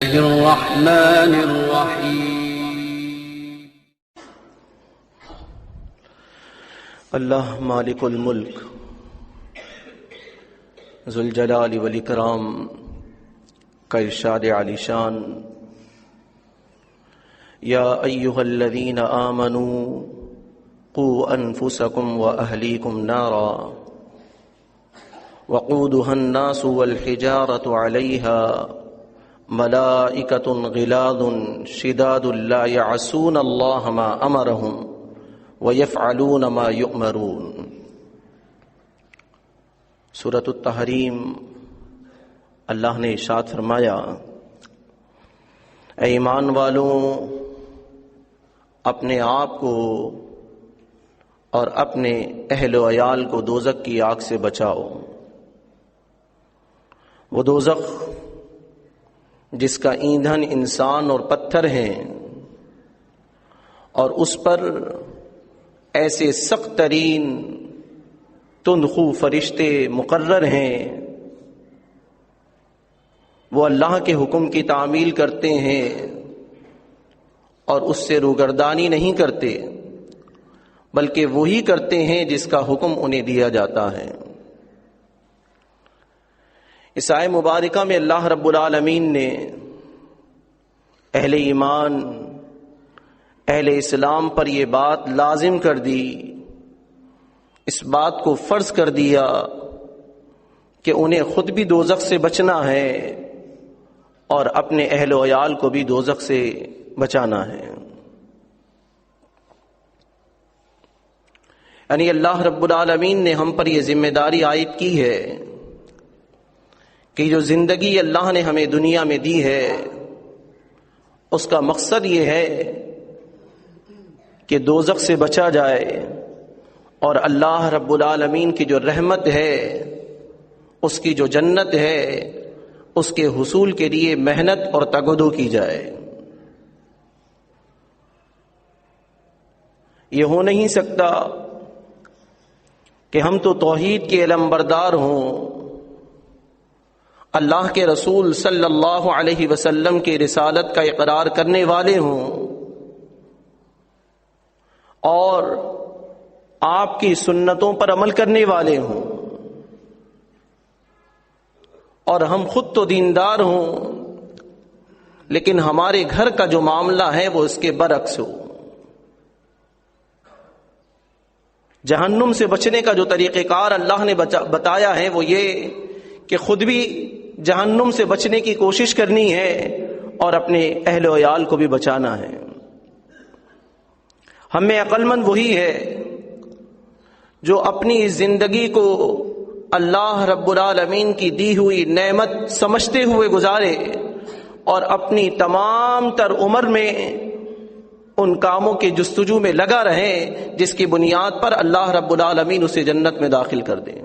الرحمن الرحیم اللہ مالک الملک ذو الجلال والاکرام کا ارشاد عالی شان، یا ایھا الذین آمنوا قوا انفسکم واہلیکم نارا وقودها الناس والحجارۃ علیہا ملائکۃ غلاظ شداد لا یعصون اللہ ما امرہم وَيَفْعَلُونَ مَا يُؤْمَرُونَ۔ سورۃ التحریم، اللہ نے ارشاد فرمایا، اے ایمان والوں، اپنے آپ کو اور اپنے اہل و عیال کو دوزخ کی آگ سے بچاؤ۔ وہ دوزخ جس کا ایندھن انسان اور پتھر ہیں، اور اس پر ایسے سخت ترین تندخو فرشتے مقرر ہیں، وہ اللہ کے حکم کی تعمیل کرتے ہیں اور اس سے روگردانی نہیں کرتے، بلکہ وہی کرتے ہیں جس کا حکم انہیں دیا جاتا ہے۔ اس آیت مبارکہ میں اللہ رب العالمین نے اہل ایمان، اہل اسلام پر یہ بات لازم کر دی، اس بات کو فرض کر دیا کہ انہیں خود بھی دوزخ سے بچنا ہے اور اپنے اہل و عیال کو بھی دوزخ سے بچانا ہے۔ یعنی اللہ رب العالمین نے ہم پر یہ ذمہ داری عائد کی ہے کہ جو زندگی اللہ نے ہمیں دنیا میں دی ہے، اس کا مقصد یہ ہے کہ دوزخ سے بچا جائے اور اللہ رب العالمین کی جو رحمت ہے، اس کی جو جنت ہے، اس کے حصول کے لیے محنت اور تگدو کی جائے۔ یہ ہو نہیں سکتا کہ ہم تو توحید کے علمبردار ہوں، اللہ کے رسول صلی اللہ علیہ وسلم کی رسالت کا اقرار کرنے والے ہوں، اور آپ کی سنتوں پر عمل کرنے والے ہوں، اور ہم خود تو دیندار ہوں، لیکن ہمارے گھر کا جو معاملہ ہے وہ اس کے برعکس ہو۔ جہنم سے بچنے کا جو طریقہ کار اللہ نے بتایا ہے وہ یہ کہ خود بھی جہنم سے بچنے کی کوشش کرنی ہے اور اپنے اہل و عیال کو بھی بچانا ہے۔ ہم میں عقل مند وہی ہے جو اپنی زندگی کو اللہ رب العالمین کی دی ہوئی نعمت سمجھتے ہوئے گزارے اور اپنی تمام تر عمر میں ان کاموں کے جستجو میں لگا رہے جس کی بنیاد پر اللہ رب العالمین اسے جنت میں داخل کر دے۔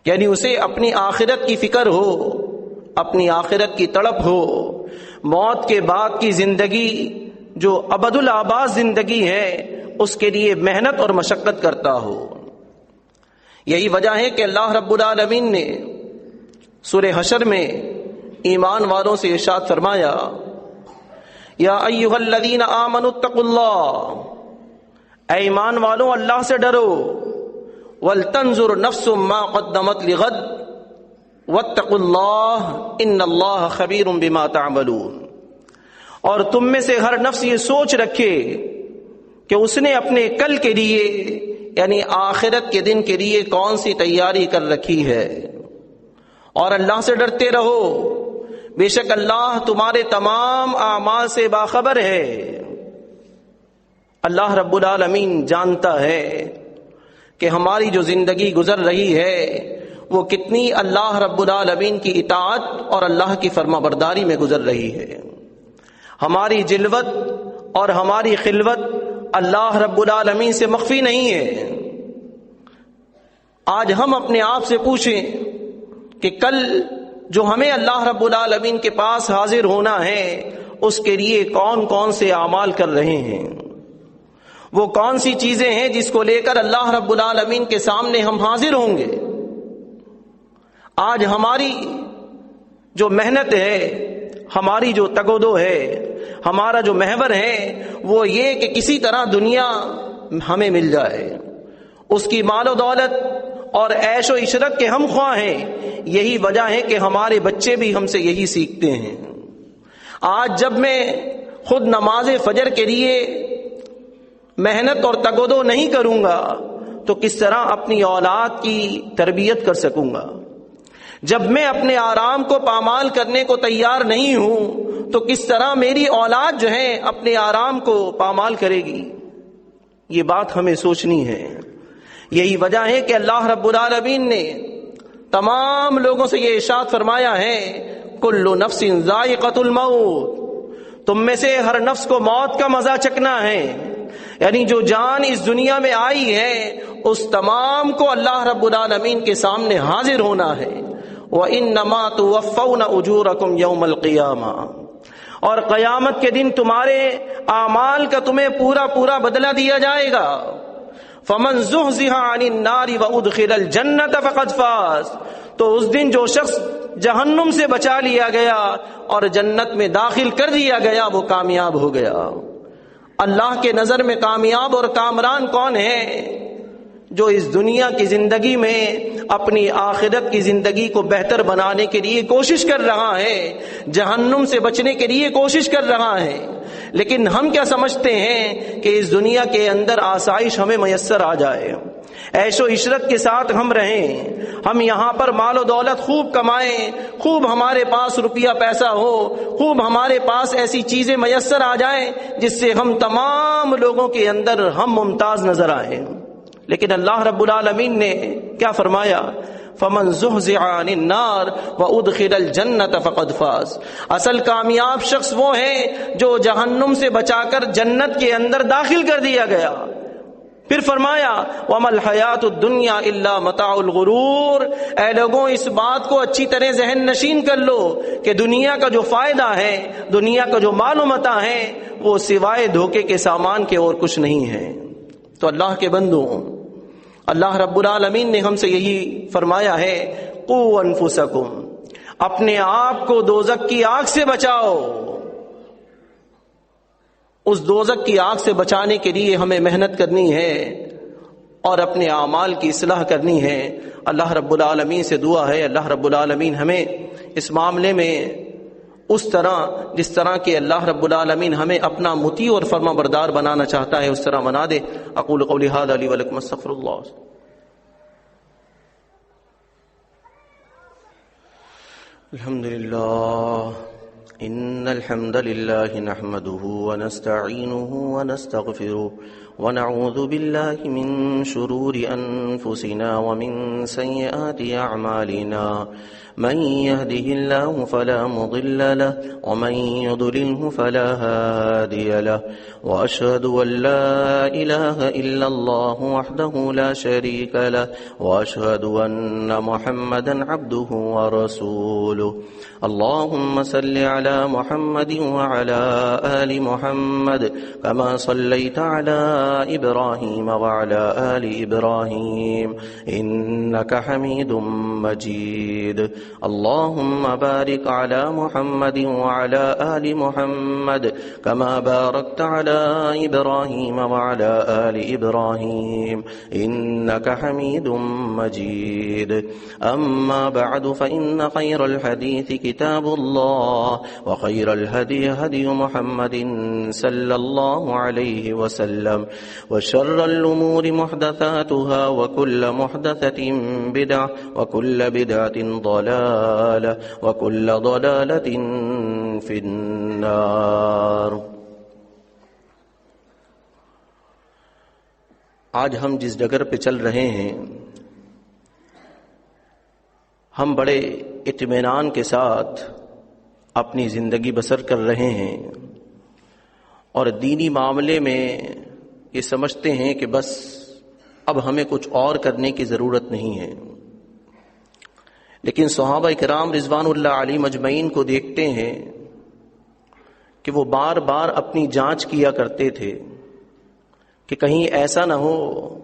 یعنی اسے اپنی آخرت کی فکر ہو، اپنی آخرت کی تڑپ ہو، موت کے بعد کی زندگی جو ابد الآباد زندگی ہے اس کے لیے محنت اور مشقت کرتا ہو۔ یہی وجہ ہے کہ اللہ رب العالمین نے سورہ حشر میں ایمان والوں سے ارشاد فرمایا، یا ایھا الذین آمنوا اتقوا اللہ، اے ایمان والوں اللہ سے ڈرو، ولتنظر نفس ما قدمت لغد واتقوا اللہ ان اللہ خبیر بما تعملون، اور تم میں سے ہر نفس یہ سوچ رکھے کہ اس نے اپنے کل کے لیے یعنی آخرت کے دن کے لیے کون سی تیاری کر رکھی ہے، اور اللہ سے ڈرتے رہو، بے شک اللہ تمہارے تمام اعمال سے باخبر ہے۔ اللہ رب العالمین جانتا ہے کہ ہماری جو زندگی گزر رہی ہے وہ کتنی اللہ رب العالمین کی اطاعت اور اللہ کی فرما برداری میں گزر رہی ہے۔ ہماری جلوت اور ہماری خلوت اللہ رب العالمین سے مخفی نہیں ہے۔ آج ہم اپنے آپ سے پوچھیں کہ کل جو ہمیں اللہ رب العالمین کے پاس حاضر ہونا ہے اس کے لیے کون کون سے اعمال کر رہے ہیں، وہ کون سی چیزیں ہیں جس کو لے کر اللہ رب العالمین کے سامنے ہم حاضر ہوں گے۔ آج ہماری جو محنت ہے، ہماری جو تگودو ہے، ہمارا جو محور ہے وہ یہ کہ کسی طرح دنیا ہمیں مل جائے، اس کی مال و دولت اور عیش و عشرت کے ہم خواہ ہیں۔ یہی وجہ ہے کہ ہمارے بچے بھی ہم سے یہی سیکھتے ہیں۔ آج جب میں خود نماز فجر کے لیے محنت اور تگودو نہیں کروں گا تو کس طرح اپنی اولاد کی تربیت کر سکوں گا؟ جب میں اپنے آرام کو پامال کرنے کو تیار نہیں ہوں تو کس طرح میری اولاد جو ہے اپنے آرام کو پامال کرے گی؟ یہ بات ہمیں سوچنی ہے۔ یہی وجہ ہے کہ اللہ رب العالمین نے تمام لوگوں سے یہ ارشاد فرمایا ہے، کل نفس ذائقۃ الموت، تم میں سے ہر نفس کو موت کا مزہ چکھنا ہے۔ یعنی جو جان اس دنیا میں آئی ہے اس تمام کو اللہ رب العالمین کے سامنے حاضر ہونا ہے۔ وَإِنَّمَا تُوَفَّوْنَ أُجُورَكُمْ يَوْمَ الْقِيَامَةِ، اور قیامت کے دن تمہارے اعمال کا تمہیں پورا پورا بدلہ دیا جائے گا۔ فَمَنْ زُحْزِحَ عَنِ النَّارِ وَأُدْخِلَ الْجَنَّةَ فَقَدْ فَازَ، تو اس دن جو شخص جہنم سے بچا لیا گیا اور جنت میں داخل کر دیا گیا وہ کامیاب ہو گیا۔ اللہ کے نظر میں کامیاب اور کامران کون ہے؟ جو اس دنیا کی زندگی میں اپنی آخرت کی زندگی کو بہتر بنانے کے لیے کوشش کر رہا ہے، جہنم سے بچنے کے لیے کوشش کر رہا ہے۔ لیکن ہم کیا سمجھتے ہیں کہ اس دنیا کے اندر آسائش ہمیں میسر آ جائے، عیش و عشرت کے ساتھ ہم رہیں، ہم یہاں پر مال و دولت خوب کمائیں، خوب ہمارے پاس روپیہ پیسہ ہو، خوب ہمارے پاس ایسی چیزیں میسر آ جائیں جس سے ہم تمام لوگوں کے اندر ہم ممتاز نظر آئیں۔ لیکن اللہ رب العالمین نے کیا فرمایا؟ فَمَنْ زُحْزِحَ عَنِ النَّارِ وَأُدْخِلَ الْجَنَّةَ فَقَدْ فَازَ، اصل کامیاب شخص وہ ہے جو جہنم سے بچا کر جنت کے اندر داخل کر دیا گیا۔ پھر فرمایا وَمَا الْحَيَاةُ الدُّنْيَا إِلَّا مَتَاعُ الْغُرُورِ، اے لوگوں اس بات کو اچھی طرح ذہن نشین کر لو کہ دنیا کا جو فائدہ ہے، دنیا کا جو مال و متاع ہے وہ سوائے دھوکے کے سامان کے اور کچھ نہیں ہے۔ تو اللہ کے بندوں، اللہ رب العالمین نے ہم سے یہی فرمایا ہے، قُوْ أَنفُسَكُمْ، اپنے آپ کو دوزخ کی آگ سے بچاؤ۔ اس دوزخ کی آگ سے بچانے کے لیے ہمیں محنت کرنی ہے اور اپنے اعمال کی اصلاح کرنی ہے۔ اللہ رب العالمین سے دعا ہے اللہ رب العالمین ہمیں اس معاملے میں اس طرح جس طرح کہ اللہ رب العالمین ہمیں اپنا مطیع اور فرما بردار بنانا چاہتا ہے اس طرح بنا دے۔ اقول قولی ھذا لی ولکم استغفر اللہ۔ الحمد للہ ان الحمد للہ نحمده ونستعینه ونستغفره ونعوذ بالله من شرور انفسنا ومن سیئات اعمالنا، من يهده الله فلا مضل له ومن يضلله فلا هادي له، وأشهد أن لا إله إلا الله وحده لا شريك له، وأشهد أن محمدا عبده ورسوله۔ اللهم صل على محمد وعلى آل محمد كما صليت على إبراهيم وعلى آل إبراهيم إنك حميد مجيد۔ اللهم بارك على محمد وعلى آل محمد كما باركت على إبراهيم وعلى آل إبراهيم إنك حميد مجيد۔ أما بعد فإن خير الحديث كتاب الله، وخير الهدي هدي محمد صلى الله عليه وسلم، وشر الأمور محدثاتها، وكل محدثة بدعة، وكل بدعة ضلالة، وكل ضلالة في النار۔ آج ہم جس ڈگر پہ چل رہے ہیں ہم بڑے اطمینان کے ساتھ اپنی زندگی بسر کر رہے ہیں اور دینی معاملے میں یہ سمجھتے ہیں کہ بس اب ہمیں کچھ اور کرنے کی ضرورت نہیں ہے۔ لیکن صحابہ کرام رضوان اللہ علیہم اجمعین کو دیکھتے ہیں کہ وہ بار بار اپنی جانچ کیا کرتے تھے کہ کہیں ایسا نہ ہو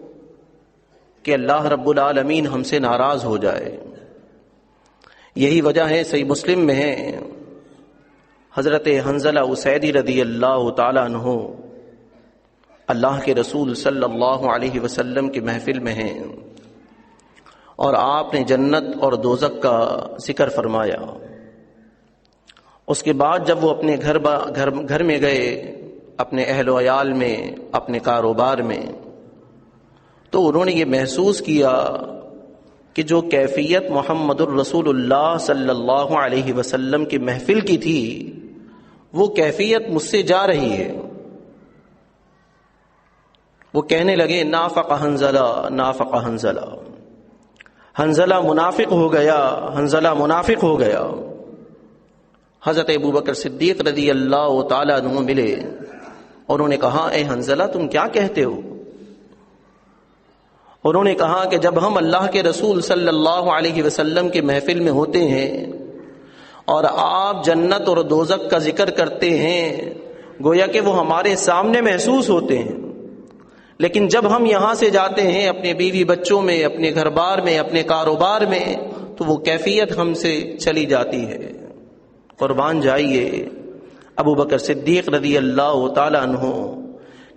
کہ اللہ رب العالمین ہم سے ناراض ہو جائے۔ یہی وجہ ہے صحیح مسلم میں ہے حضرت حنظلہ اسیدی رضی اللہ تعالیٰ عنہ اللہ کے رسول صلی اللہ علیہ وسلم کی محفل میں ہیں اور آپ نے جنت اور دوزخ کا ذکر فرمایا. اس کے بعد جب وہ اپنے گھر میں گئے، اپنے اہل و عیال میں، اپنے کاروبار میں، تو انہوں نے یہ محسوس کیا کہ جو کیفیت محمد الرسول اللہ صلی اللہ علیہ وسلم کی محفل کی تھی وہ کیفیت مجھ سے جا رہی ہے. وہ کہنے لگے نافق حنظلہ، نافق حنظلہ، حنظلہ منافق ہو گیا، حنظلہ منافق ہو گیا. حضرت ابوبکر صدیق رضی اللہ تعالیٰ عنہ ملے اور انہوں نے کہا اے حنظلہ تم کیا کہتے ہو؟ انہوں نے کہا کہ جب ہم اللہ کے رسول صلی اللہ علیہ وسلم کے محفل میں ہوتے ہیں اور آپ جنت اور دوزخ کا ذکر کرتے ہیں گویا کہ وہ ہمارے سامنے محسوس ہوتے ہیں، لیکن جب ہم یہاں سے جاتے ہیں اپنے بیوی بچوں میں، اپنے گھر بار میں، اپنے کاروبار میں، تو وہ کیفیت ہم سے چلی جاتی ہے. قربان جائیے ابو بکر صدیق رضی اللہ تعالیٰ عنہ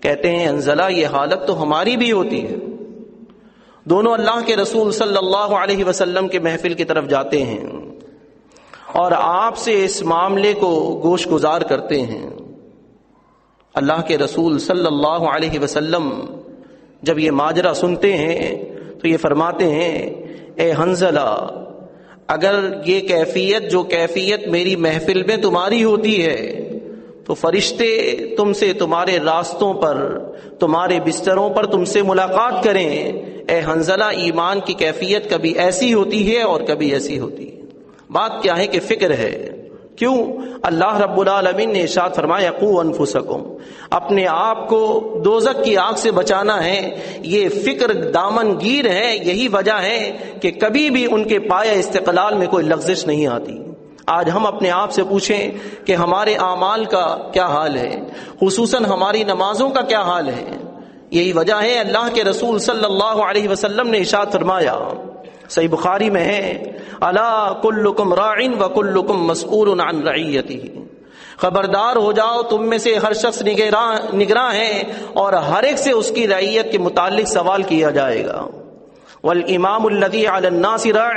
کہتے ہیں حنظلہ یہ حالت تو ہماری بھی ہوتی ہے. دونوں اللہ کے رسول صلی اللہ علیہ وسلم کے محفل کی طرف جاتے ہیں اور آپ سے اس معاملے کو گوش گزار کرتے ہیں. اللہ کے رسول صلی اللہ علیہ وسلم جب یہ ماجرا سنتے ہیں تو یہ فرماتے ہیں اے حنظلہ اگر یہ کیفیت جو کیفیت میری محفل میں تمہاری ہوتی ہے تو فرشتے تم سے تمہارے راستوں پر، تمہارے بستروں پر تم سے ملاقات کریں. اے حنظلہ ایمان کی کیفیت کبھی ایسی ہوتی ہے اور کبھی ایسی ہوتی ہے. بات کیا ہے کہ فکر ہے. کیوں؟ اللہ رب العالمین نے ارشاد فرمایا قوا انفسکم، اپنے آپ کو دوزخ کی آگ سے بچانا ہے. یہ فکر دامن گیر ہے، یہی وجہ ہے کہ کبھی بھی ان کے پایہ استقلال میں کوئی لغزش نہیں آتی. آج ہم اپنے آپ سے پوچھیں کہ ہمارے اعمال کا کیا حال ہے، خصوصاً ہماری نمازوں کا کیا حال ہے. یہی وجہ ہے اللہ کے رسول صلی اللہ علیہ وسلم نے ارشاد فرمایا، صحیح بخاری میں ہے، الا کلکم راع وکلکم مسئول عن رعیتہ، خبردار ہو جاؤ تم میں سے ہر شخص نگراں ہے اور ہر ایک سے اس کی رعیت کے متعلق سوال کیا جائے گا. والامام الذی علی الناس راع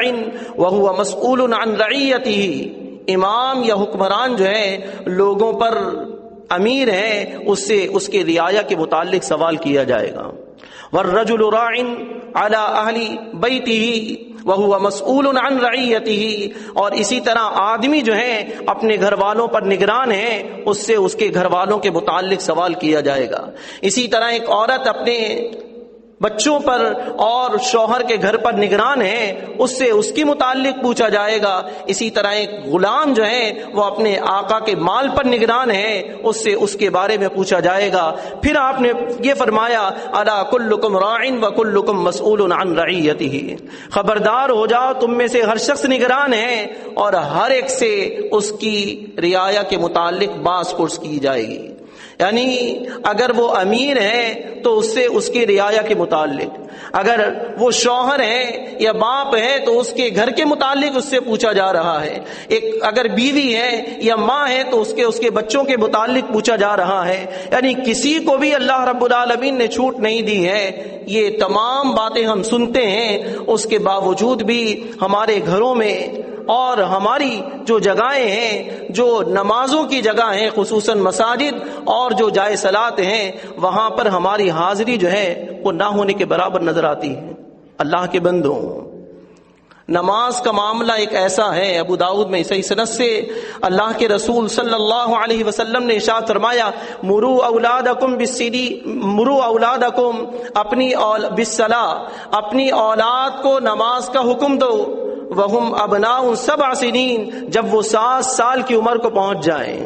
وهو مسئول عن رعیتہ، امام یا حکمران جو ہے لوگوں پر امیر ہے، اس سے اس کے رعایا کے متعلق سوال کیا جائے گا. والرجل راع علی اہل بیتہ وهو مسئول عن رعیتہ، اور اسی طرح آدمی جو ہے اپنے گھر والوں پر نگران ہے، اس سے اس کے گھر والوں کے متعلق سوال کیا جائے گا. اسی طرح ایک عورت اپنے بچوں پر اور شوہر کے گھر پر نگران ہے، اس سے اس کے متعلق پوچھا جائے گا. اسی طرح ایک غلام جو ہے وہ اپنے آقا کے مال پر نگران ہے، اس سے اس کے بارے میں پوچھا جائے گا. پھر آپ نے یہ فرمایا الا کلکم راع وکلکم مسئول عن رعیتہ، خبردار ہو جاؤ تم میں سے ہر شخص نگران ہے اور ہر ایک سے اس کی رعایا کے متعلق باز پرس کی جائے گی. یعنی اگر وہ امیر ہے تو اس سے اس کی رعایا کے متعلق، اگر وہ شوہر ہے یا باپ ہے تو اس کے گھر کے متعلق اس سے پوچھا جا رہا ہے. ایک اگر بیوی ہے یا ماں ہے تو اس کے بچوں کے متعلق پوچھا جا رہا ہے. یعنی کسی کو بھی اللہ رب العالمین نے چھوٹ نہیں دی ہے. یہ تمام باتیں ہم سنتے ہیں، اس کے باوجود بھی ہمارے گھروں میں اور ہماری جو جگہیں ہیں، جو نمازوں کی جگہ ہیں، خصوصاً مساجد اور جو جائے صلاۃ ہیں، وہاں پر ہماری حاضری جو ہے وہ نہ ہونے کے برابر نظر آتی ہے. اللہ کے بندوں، نماز کا معاملہ ایک ایسا ہے، ابو داؤد میں صحیح سند سے اللہ کے رسول صلی اللہ علیہ وسلم نے ارشاد فرمایا مروا اولادکم بالصلاۃ، اپنی اولاد کو نماز کا حکم دو. وہم ابناء 7 سنین، جب وہ 7 سال کی عمر کو پہنچ جائیں.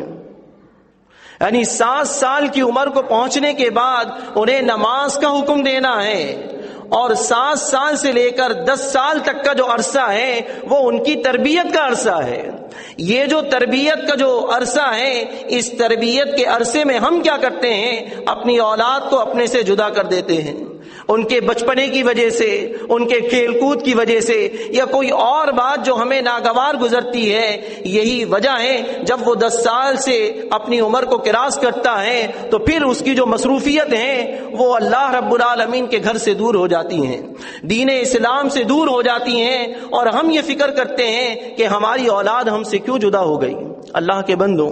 یعنی 7 سال کی عمر کو پہنچنے کے بعد انہیں نماز کا حکم دینا ہے، اور 7 سال سے لے کر 10 سال تک کا جو عرصہ ہے وہ ان کی تربیت کا عرصہ ہے. یہ جو تربیت کا جو عرصہ ہے، اس تربیت کے عرصے میں ہم کیا کرتے ہیں؟ اپنی اولاد کو اپنے سے جدا کر دیتے ہیں. ان کے بچپنے کی وجہ سے، ان کے کھیل کود کی وجہ سے، یا کوئی اور بات جو ہمیں ناگوار گزرتی ہے، یہی وجہ ہے جب وہ 10 سال سے اپنی عمر کو کراس کرتا ہے تو پھر اس کی جو مصروفیت ہیں وہ اللہ رب العالمین کے گھر سے دور ہو جاتی ہیں، دین اسلام سے دور ہو جاتی ہیں، اور ہم یہ فکر کرتے ہیں کہ ہماری اولاد ہم سے کیوں جدا ہو گئی۔ اللہ کے بندوں،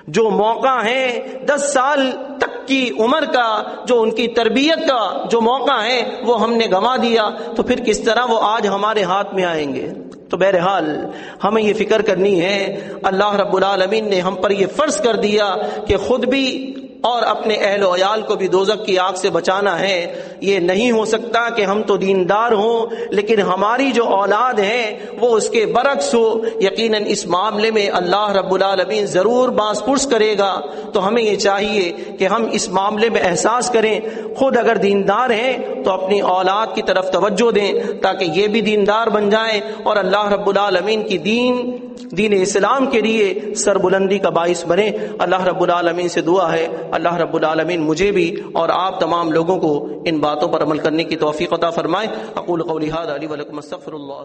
جو موقع ہے 10 سال تک کی عمر کا، جو ان کی تربیت کا جو موقع ہے وہ ہم نے گنوا دیا، تو پھر کس طرح وہ آج ہمارے ہاتھ میں آئیں گے؟ تو بہرحال ہمیں یہ فکر کرنی ہے، اللہ رب العالمین نے ہم پر یہ فرض کر دیا کہ خود بھی اور اپنے اہل و عیال کو بھی دوزخ کی آگ سے بچانا ہے۔ یہ نہیں ہو سکتا کہ ہم تو دیندار ہوں لیکن ہماری جو اولاد ہے وہ اس کے برعکس ہو۔ یقیناً اس معاملے میں اللہ رب العالمین ضرور باز پرس کرے گا، تو ہمیں یہ چاہیے کہ ہم اس معاملے میں احساس کریں، خود اگر دیندار ہیں تو اپنی اولاد کی طرف توجہ دیں تاکہ یہ بھی دیندار بن جائیں اور اللہ رب العالمین کی دین اسلام کے لیے سربلندی کا باعث بنے۔ اللہ رب العالمین سے دعا ہے اللہ رب العالمین مجھے بھی اور آپ تمام لوگوں کو ان باتوں پر عمل کرنے کی توفیق عطا فرمائے۔ اقول قولی ھذا لی ولکم استغفر اللہ۔